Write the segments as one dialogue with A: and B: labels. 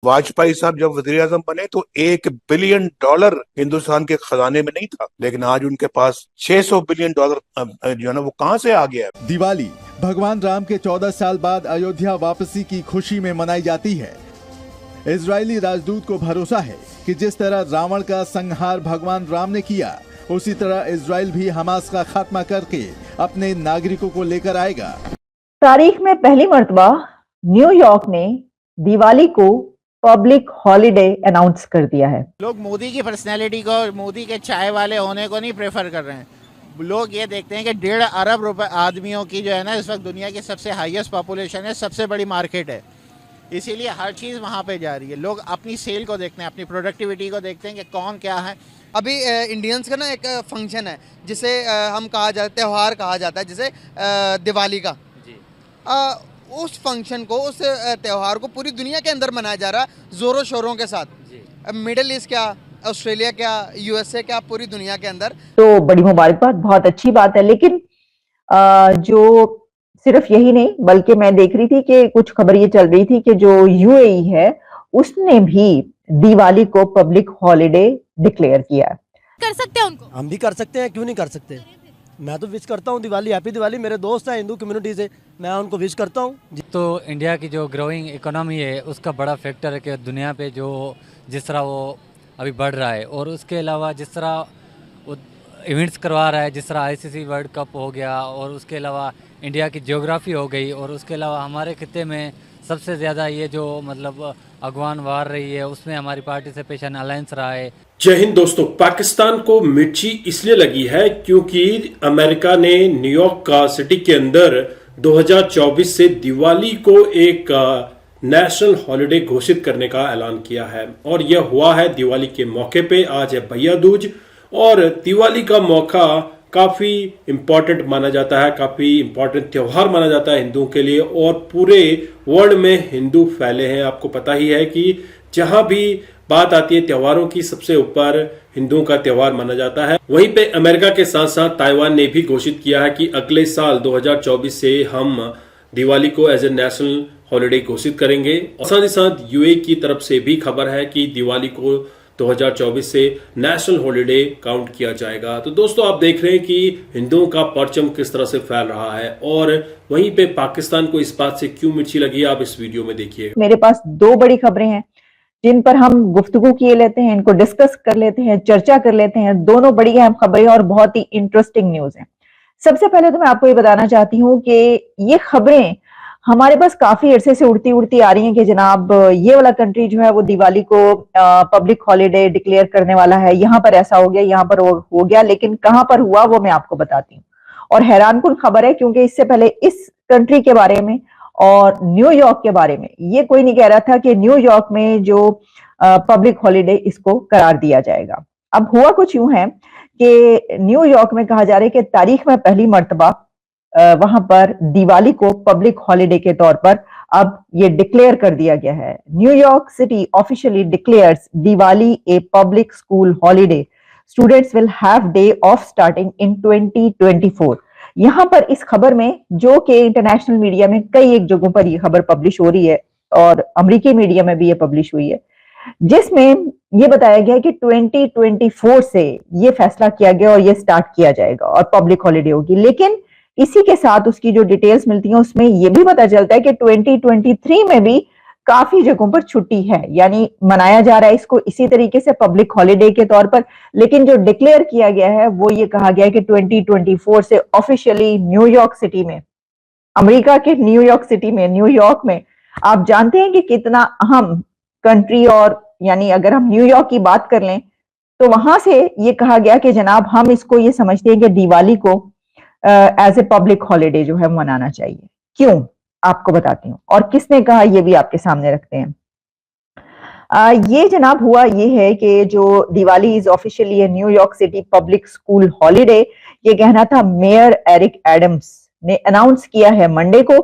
A: वाजपेयी साहब जब वजीर आजम बने तो $1 बिलियन हिंदुस्तान के खजाने में नहीं था, लेकिन आज उनके पास $600 बिलियन जो है ना वो कहाँ से आ गया है।
B: दिवाली भगवान राम के 14 साल बाद अयोध्या वापसी की खुशी में मनाई जाती है। इजरायली राजदूत को भरोसा है कि जिस तरह रावण का संहार भगवान राम ने किया, उसी तरह इजराइल भी हमास का खात्मा करके अपने नागरिकों को लेकर आएगा।
C: तारीख में पहली मर्तबा न्यूयॉर्क ने दिवाली को पब्लिक हॉलिडे अनाउंस कर दिया है।
D: लोग मोदी की पर्सनैलिटी को, मोदी के चाय वाले होने को नहीं प्रेफर कर रहे हैं। लोग ये देखते हैं कि 1.5 अरब रुपए आदमियों की जो है ना इस वक्त दुनिया की सबसे हाईएस्ट पॉपुलेशन है, सबसे बड़ी मार्केट है, इसीलिए हर चीज़ वहाँ पे जा रही है। लोग अपनी सेल को देखते हैं, अपनी प्रोडक्टिविटी को देखते हैं कि कौन क्या है।
E: अभी इंडियंस का ना एक फंक्शन है जिसे हम कहा जाता है, त्यौहार कहा जाता है, जिसे दिवाली का जी। उस फंक्शन को, उस त्यौहार को पूरी दुनिया के अंदर मनाया जा रहा है ज़ोरों शोरों के साथ। मिडिल ईस्ट क्या, ऑस्ट्रेलिया क्या, यूएसए क्या, पूरी दुनिया के अंदर।
C: तो बड़ी मुबारकबाद, बहुत अच्छी बात है। लेकिन जो सिर्फ यही नहीं, बल्कि मैं देख रही थी कि कुछ खबर ये चल रही थी कि जो यूएई है उसने भी दिवाली को पब्लिक हॉलिडे डिक्लेयर किया।
F: कर सकते हैं उनको,
G: हम भी कर सकते हैं, क्यों नहीं कर सकते। मैं तो विश करता हूँ दिवाली, हैप्पी दिवाली। मेरे दोस्त हैं हिंदू कम्युनिटी से, मैं उनको विश करता हूँ।
H: तो इंडिया की जो ग्रोइंग इकोनॉमी है उसका बड़ा फैक्टर है कि दुनिया पे जो जिस तरह वो अभी बढ़ रहा है, और उसके अलावा जिस तरह वो इवेंट्स करवा रहा है, जिस तरह आईसीसी वर्ल्ड कप हो गया, और उसके अलावा इंडिया की ज्योग्राफी हो गई, और उसके अलावा हमारे खित्ते में सबसे ज़्यादा ये जो मतलब अगवान वार रही है उसमें हमारी पार्टिसिपेशन अलायंस रहा है।
I: जय हिंद दोस्तों। पाकिस्तान को मिर्ची इसलिए लगी है क्योंकि अमेरिका ने न्यूयॉर्क का सिटी के अंदर 2024 से दिवाली को एक नेशनल हॉलिडे घोषित करने का ऐलान किया है, और यह हुआ है दिवाली के मौके पे। आज है भैया दूज, और दिवाली का मौका काफी इंपॉर्टेंट माना जाता है, काफी इंपॉर्टेंट त्योहार माना जाता है हिंदुओं के लिए, और पूरे वर्ल्ड में हिंदू फैले हैं। आपको पता ही है कि जहां भी बात आती है त्योहारों की, सबसे ऊपर हिंदुओं का त्योहार माना जाता है। वहीं पे अमेरिका के साथ साथ ताइवान ने भी घोषित किया है कि अगले साल 2024 से हम दिवाली को एज ए नेशनल हॉलिडे घोषित करेंगे। और साथ ही साथ यूएई की तरफ से भी खबर है कि दिवाली को 2024 से नेशनल हॉलिडे काउंट किया जाएगा। तो दोस्तों आप देख रहे हैं कि हिंदुओं का परचम किस तरह से फैल रहा है, और वहीं पे पाकिस्तान को इस बात से क्यों मिर्ची लगी है, आप इस वीडियो में देखिए।
C: मेरे पास दो बड़ी खबरें हैं जिन पर हम गुफ्तगू किए लेते हैं, इनको डिस्कस कर लेते हैं, चर्चा कर लेते हैं। दोनों बड़ी अहम खबरें और बहुत ही इंटरेस्टिंग न्यूज हैं। सबसे पहले तो मैं आपको ये बताना चाहती हूँ कि ये खबरें हमारे पास काफी अरसे से उड़ती उड़ती आ रही हैं कि जनाब ये वाला कंट्री जो है वो दिवाली को पब्लिक हॉलिडे डिक्लेयर करने वाला है, यहाँ पर ऐसा हो गया, यहाँ पर हो गया, लेकिन कहाँ पर हुआ वो मैं आपको बताती हूँ। और हैरानकुन खबर है क्योंकि इससे पहले इस कंट्री के बारे में और न्यूयॉर्क के बारे में ये कोई नहीं कह रहा था कि न्यूयॉर्क में जो पब्लिक हॉलिडे इसको करार दिया जाएगा। अब हुआ कुछ यूं है कि न्यूयॉर्क में कहा जा रहा है कि तारीख में पहली मर्तबा वहां पर दिवाली को पब्लिक हॉलिडे के तौर पर अब ये डिक्लेयर कर दिया गया है। New York city officially declares Diwali a public school holiday. Students will have day of starting in 2024। यहां पर इस खबर में, जो कि इंटरनेशनल मीडिया में कई एक जगहों पर यह खबर पब्लिश हो रही है और अमेरिकी मीडिया में भी ये पब्लिश हुई है, जिसमें यह बताया गया है कि 2024 से ये फैसला किया गया और ये स्टार्ट किया जाएगा और पब्लिक हॉलिडे होगी। लेकिन इसी के साथ उसकी जो डिटेल्स मिलती हैं उसमें यह भी पता चलता है कि 2023 में भी काफी जगहों पर छुट्टी है, यानी मनाया जा रहा है इसको इसी तरीके से पब्लिक हॉलिडे के तौर पर। लेकिन जो डिक्लेयर किया गया है वो ये कहा गया है कि 2024 से ऑफिशियली न्यूयॉर्क सिटी में, अमेरिका के न्यूयॉर्क सिटी में, न्यूयॉर्क में आप जानते हैं कि कितना अहम कंट्री, और यानी अगर हम न्यूयॉर्क की बात कर लें तो वहां से ये कहा गया कि जनाब हम इसको ये समझते हैं कि दिवाली को एज ए पब्लिक हॉलिडे जो है मनाना चाहिए। क्यों, आपको बताती हूँ, और किसने कहा ये भी आपके सामने रखते हैं। ये जनाब हुआ ये है कि जो Diwali is officially New York city public school holiday, ये कहना था मेयर एरिक एडम्स ने अनाउंस किया है मंडे को।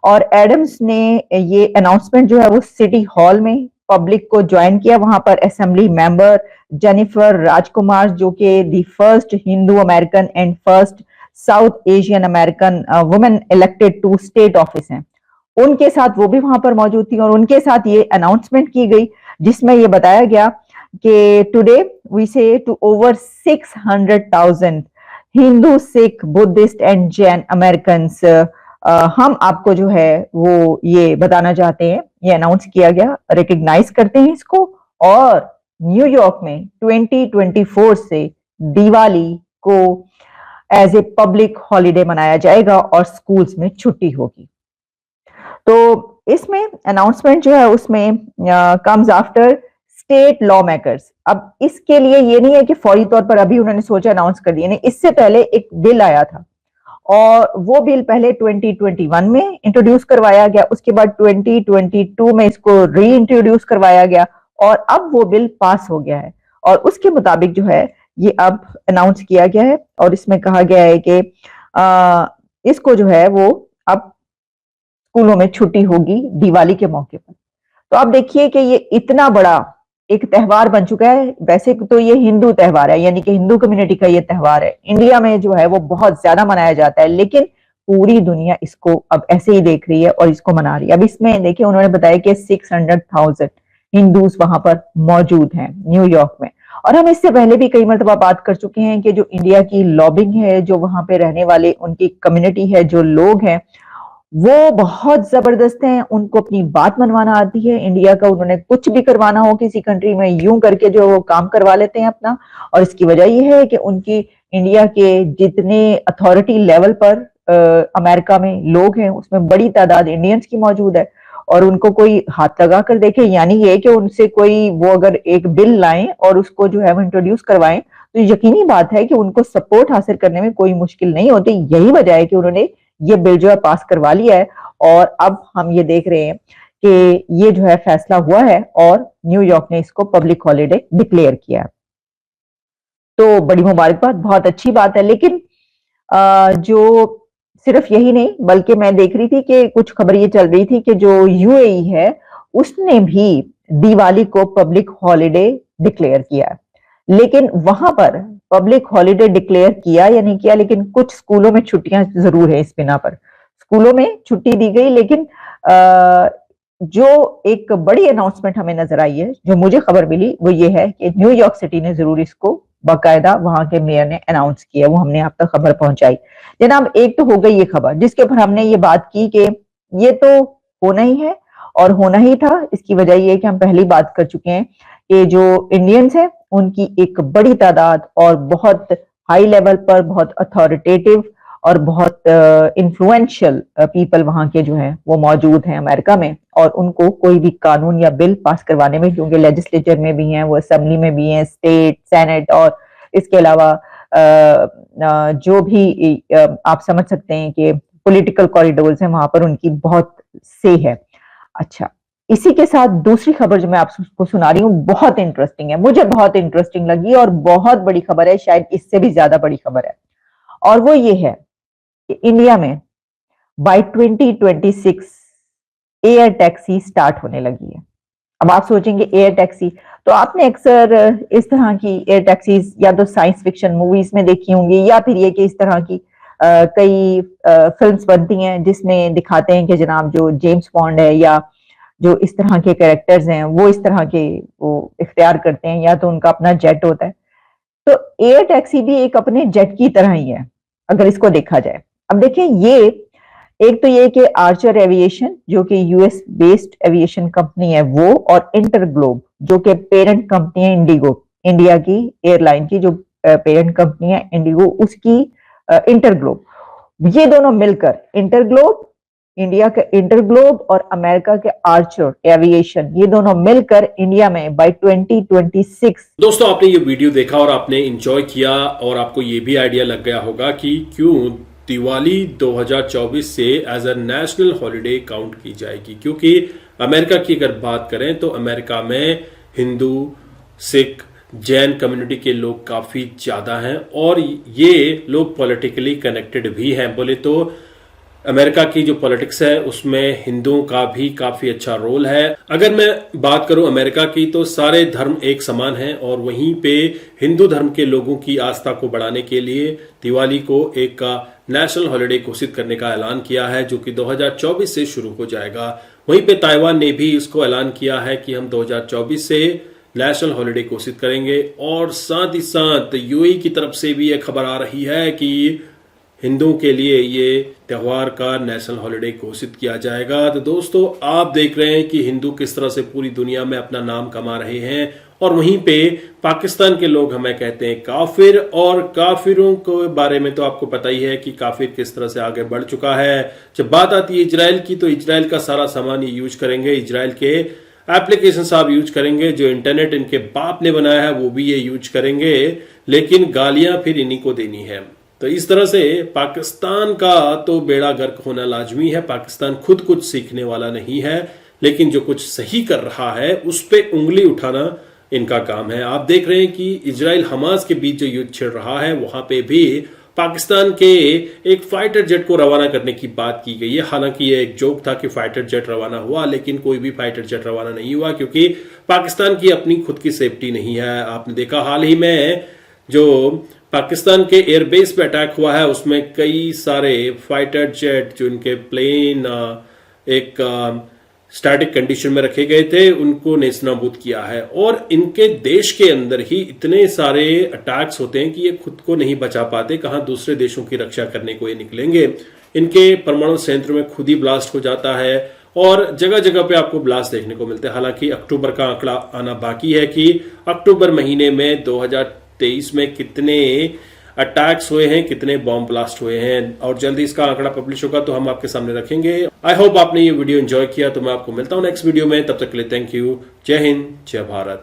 C: और एडम्स ने ये अनाउंसमेंट जो है वो सिटी हॉल में पब्लिक को ज्वाइन किया। वहां पर असेंबली मेंबर जेनिफर राजकुमार, जो कि the first Hindu American and first South Asian American women elected to state office हैं, उनके साथ वो भी वहां पर मौजूद थी और उनके साथ ये अनाउंसमेंट की गई जिसमें ये बताया गया कि today we say to over 600,000 Hindu, Sikh, Buddhist and Jain Americans, हम आपको जो है वो ये बताना चाहते हैं, ये अनाउंस किया गया, रिकग्नाइज करते हैं इसको। और न्यूयॉर्क में 2024 से दिवाली को एज ए पब्लिक हॉलिडे मनाया जाएगा और स्कूल्स में छुट्टी होगी। तो इसमें अनाउंसमेंट जो है उसमें comes after state law makers. अब इसके लिए ये नहीं है कि फौरी तौर पर अभी उन्होंने सोचा अनाउंस कर दिया, नहीं, इससे पहले एक बिल आया था और वो बिल पहले 2021 में इंट्रोड्यूस करवाया गया, उसके बाद 2022 में इसको री इंट्रोड्यूस करवाया गया और अब वो बिल पास हो गया है और उसके मुताबिक जो है ये अब अनाउंस किया गया है और इसमें कहा गया है कि इसको जो है वो अब स्कूलों में छुट्टी होगी दिवाली के मौके पर। तो आप देखिए कि ये इतना बड़ा एक त्योहार बन चुका है। वैसे तो ये हिंदू त्योहार है, यानी कि हिंदू कम्युनिटी का ये त्योहार है, इंडिया में जो है वो बहुत ज्यादा मनाया जाता है, लेकिन पूरी दुनिया इसको अब ऐसे ही देख रही है और इसको मना रही है। अब इसमें देखिए उन्होंने बताया कि 600,000 हिंदूज वहां पर मौजूद हैं न्यूयॉर्क में। और हम इससे पहले भी कई मरतबा बात कर चुके हैं कि जो इंडिया की लॉबिंग है, जो वहां पे रहने वाले उनकी कम्युनिटी है, जो लोग हैं वो बहुत जबरदस्त हैं, उनको अपनी बात मनवाना आती है। इंडिया का उन्होंने कुछ भी करवाना हो किसी कंट्री में यूं करके जो वो काम करवा लेते हैं अपना। और इसकी वजह यह है कि उनकी इंडिया के जितने अथॉरिटी लेवल पर अमेरिका में लोग हैं उसमें बड़ी तादाद इंडियंस की मौजूद है और उनको कोई हाथ लगा कर देखे, यानी ये कि उनसे कोई वो अगर एक बिल लाएं और उसको जो है वो इंट्रोड्यूस करवाएं तो यकीनी बात है कि उनको सपोर्ट हासिल करने में कोई मुश्किल नहीं होती। यही वजह है कि उन्होंने ये बिल जो है पास करवा लिया है और अब हम ये देख रहे हैं कि ये जो है फैसला हुआ है और न्यूयॉर्क ने इसको पब्लिक हॉलिडे डिक्लेयर किया है। तो बड़ी मुबारकबाद, बहुत अच्छी बात है। लेकिन जो सिर्फ यही नहीं बल्कि मैं देख रही थी कि कुछ खबर ये चल रही थी कि जो यूएई है उसने भी दिवाली को पब्लिक हॉलिडे डिक्लेयर किया है, लेकिन वहां पर पब्लिक हॉलिडे डिक्लेयर किया या नहीं किया, लेकिन कुछ स्कूलों में छुट्टियां जरूर है। इस बिना पर स्कूलों में छुट्टी दी गई, लेकिन जो एक बड़ी अनाउंसमेंट हमें नजर आई है, जो मुझे खबर मिली, वो ये है कि न्यूयॉर्क सिटी ने जरूर इसको बाकायदा वहां के मेयर ने अनाउंस किया, वो हमने आप तक खबर पहुंचाई। जनाब, एक तो हो गई ये खबर जिसके ऊपर हमने ये बात की कि ये तो होना ही है और होना ही था। इसकी वजह ये है कि हम पहली बात कर चुके हैं कि जो इंडियंस है उनकी एक बड़ी तादाद और बहुत हाई लेवल पर बहुत अथॉरिटेटिव और बहुत इन्फ्लुएंशियल पीपल वहां के जो हैं वो मौजूद हैं अमेरिका में, और उनको कोई भी कानून या बिल पास करवाने में, क्योंकि लेजिस्लेचर में भी हैं, वो असेंबली में भी हैं, स्टेट, सेनेट, और इसके अलावा जो भी आप समझ सकते हैं कि पॉलिटिकल कॉरिडोर्स हैं वहां पर उनकी बहुत से है। अच्छा, इसी के साथ दूसरी खबर जो मैं आपको सुना रही हूँ बहुत इंटरेस्टिंग है, मुझे बहुत इंटरेस्टिंग लगी और बहुत बड़ी खबर है, शायद इससे भी ज्यादा बड़ी खबर है। और वो ये है कि इंडिया में बाय 2026 एयर टैक्सी स्टार्ट होने लगी है। अब आप सोचेंगे एयर टैक्सी, तो आपने अक्सर इस तरह की एयर टैक्सीज या तो साइंस फिक्शन मूवीज में देखी होंगी या फिर ये कि इस तरह की कई फिल्म्स बनती हैं जिसमें दिखाते हैं कि जनाब जो जेम्स बॉन्ड है या जो इस तरह के कैरेक्टर्स हैं वो इस तरह के वो इख्तियार करते हैं, या तो उनका अपना जेट होता है। तो एयर टैक्सी भी एक अपने जेट की तरह ही है अगर इसको देखा जाए। अब देखें, ये एक तो ये कि आर्चर एविएशन जो कि यूएस बेस्ड एविएशन कंपनी है वो, और इंटरग्लोब जो कि पेरेंट कंपनी है इंडिगो, इंडिया की एयरलाइन की जो पेरेंट कंपनी है इंडिगो, उसकी इंटरग्लोब, ये दोनों मिलकर इंटरग्लोब, इंडिया का इंटरग्लोब और अमेरिका के आर्चर एविएशन, ये दोनों मिलकर इंडिया में बाय 2026।
I: दोस्तों, आपने ये वीडियो देखा और आपने एंजॉय किया और आपको ये भी आइडिया लग गया होगा कि क्यों दिवाली 2024 से as a national holiday count की जाएगी। क्योंकि अमेरिका की अगर बात करें तो अमेरिका में हिंदू, सिख, जैन कम्युनिटी के लोग काफी ज्यादा हैं और ये लोग पॉलिटिकली कनेक्टेड भी हैं। बोले तो अमेरिका की जो पॉलिटिक्स है उसमें हिंदुओं का भी काफी अच्छा रोल है। अगर मैं बात करूं अमेरिका की तो सारे धर्म एक समान हैं और वहीं पे हिंदू धर्म के लोगों की आस्था को बढ़ाने के लिए दिवाली को एक नेशनल हॉलिडे घोषित करने का ऐलान किया है, जो कि 2024 से शुरू हो जाएगा। वहीं पे ताइवान ने भी इसको ऐलान किया है कि हम 2024 से नेशनल हॉलिडे घोषित करेंगे। और साथ ही साथ यूएई की तरफ से भी यह खबर आ रही है कि हिंदुओं के लिए ये त्योहार का नेशनल हॉलिडे घोषित किया जाएगा। तो दोस्तों, आप देख रहे हैं कि हिंदू किस तरह से पूरी दुनिया में अपना नाम कमा रहे हैं, और वहीं पे पाकिस्तान के लोग हमें कहते हैं काफिर, और काफिरों के बारे में तो आपको पता ही है कि काफिर किस तरह से आगे बढ़ चुका है। जब बात आती है इजराइल की, तो इजराइल का सारा सामान ये यूज करेंगे, इजराइल के एप्लीकेशन आप यूज करेंगे, जो इंटरनेट इनके बाप ने बनाया है वो भी ये यूज करेंगे, लेकिन गालियां फिर इन्हीं को देनी है। तो इस तरह से पाकिस्तान का तो बेड़ा गर्क होना लाजमी है। पाकिस्तान खुद कुछ सीखने वाला नहीं है, लेकिन जो कुछ सही कर रहा है उस पर उंगली उठाना इनका काम है। आप देख रहे हैं कि इजराइल हमास के बीच जो युद्ध छिड़ रहा है, वहां पे भी पाकिस्तान के एक फाइटर जेट को रवाना करने की बात की गई है। हालांकि ये एक जोक था कि फाइटर जेट रवाना हुआ, लेकिन कोई भी फाइटर जेट रवाना नहीं हुआ, क्योंकि पाकिस्तान की अपनी खुद की सेफ्टी नहीं है। आपने देखा हाल ही में जो पाकिस्तान के एयरबेस पे अटैक हुआ है, उसमें कई सारे फाइटर जेट जो इनके प्लेन एक स्टैटिक कंडीशन में रखे गए थे, उनको नेस्तनाबूद किया है। और इनके देश के अंदर ही इतने सारे अटैक्स होते हैं कि ये खुद को नहीं बचा पाते, कहां दूसरे देशों की रक्षा करने को ये निकलेंगे। इनके परमाणु संयंत्र में खुद ही ब्लास्ट हो जाता है, और जगह जगह पे आपको ब्लास्ट देखने को मिलते हैं। हालांकि अक्टूबर का आंकड़ा आना बाकी है कि अक्टूबर महीने में 2023 में कितने अटैक्स हुए हैं, कितने बॉम्ब ब्लास्ट हुए हैं, और जल्दी इसका आंकड़ा पब्लिश होगा तो हम आपके सामने रखेंगे। आई होप आपने ये वीडियो एंजॉय किया। तो मैं आपको मिलता हूं नेक्स्ट वीडियो में, तब तक के लिए थैंक यू। जय हिंद, जय भारत।